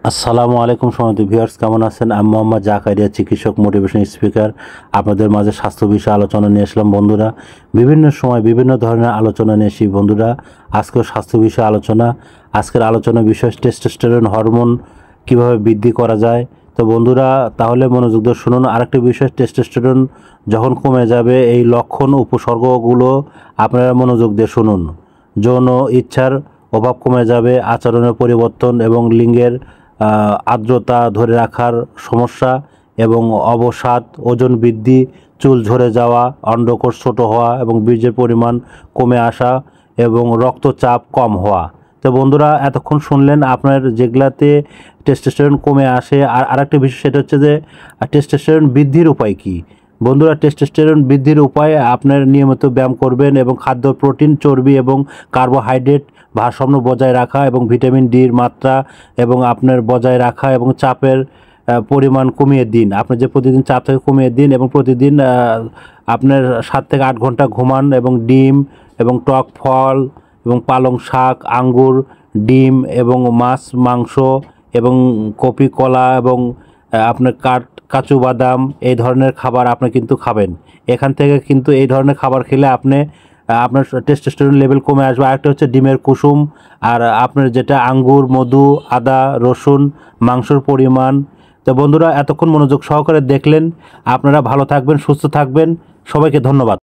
আসসালামু আলাইকুম সম্মানিত ভিউয়ার্স, কেমন আছেন? আমি মোহাম্মদ জাকারিয়া, চিকিৎসক, মোটিভেশন স্পিকার। আপনাদের মাঝে স্বাস্থ্য বিষয়ে আলোচনা নিয়ে আসলাম বন্ধুরা। বিভিন্ন সময় বিভিন্ন ধরনের আলোচনা নিয়ে আসি বন্ধুরা। আজকেও স্বাস্থ্য বিষয়ে আলোচনা। আজকের আলোচনার বিষয় টেস্টোস্টেরন হরমোন কিভাবে বৃদ্ধি করা যায়। তো বন্ধুরা, তাহলে মনোযোগ দিয়ে শুনুন। আরেকটি বিষয়, টেস্টোস্টেরন যখন কমে যাবে এই লক্ষণ উপসর্গগুলো আপনারা মনোযোগ দিয়ে শুনুন। যৌন ইচ্ছার অভাব কমে যাবে, আচরণের পরিবর্তন এবং লিঙ্গের আর্দ্রতা ধরে রাখার সমস্যা এবং অবসাদ, ওজন বৃদ্ধি, চুল ঝরে যাওয়া, অন্ডকোষ ছোট হওয়া এবং বীর্যের পরিমাণ কমে আসা এবং রক্তচাপ কম হওয়া। তো বন্ধুরা, এতক্ষণ শুনলেন আপনার যেগুলাতে টেস্টোস্টেরন কমে আসে। আর আরেকটা বিষয়, সেটা হচ্ছে যে টেস্টোস্টেরন বৃদ্ধির উপায় কী। বন্ধুরা, টেস্টোস্টেরন বৃদ্ধির উপায় আপনার নিয়মিত ব্যায়াম করবেন এবং খাদ্য, প্রোটিন, চর্বি এবং কার্বোহাইড্রেট ভারসাম্য বজায় রাখা এবং ভিটামিন ডির মাত্রা এবং আপনার বজায় রাখা এবং চাপের পরিমাণ কমিয়ে দিন। আপনি যে প্রতিদিন চাপ থেকে কমিয়ে দিন এবং প্রতিদিন আপনার 7 থেকে 8 ঘন্টা ঘুমান এবং ডিম এবং টক ফল এবং পালং শাক, আঙ্গুর, ডিম এবং মাছ, মাংস এবং কপি, কলা এবং আপনার কাজু বাদাম, এই ধরনের খাবার আপনি কিন্তু খাবেন। এখান থেকে কিন্তু এই ধরনের খাবার খেলে আপনার টেস্টোস্টেরন লেভেল কমে আসবে। আরেকটা হচ্ছে ডিমের কুসুম, আর আপনার যেটা আঙ্গুর, মধু, আদা, রসুন, মাংসর পরিমাণ। তো বন্ধুরা, এতক্ষণ মনোযোগ সহকারে দেখলেন। আপনারা ভালো থাকবেন, সুস্থ থাকবেন। সবাইকে ধন্যবাদ।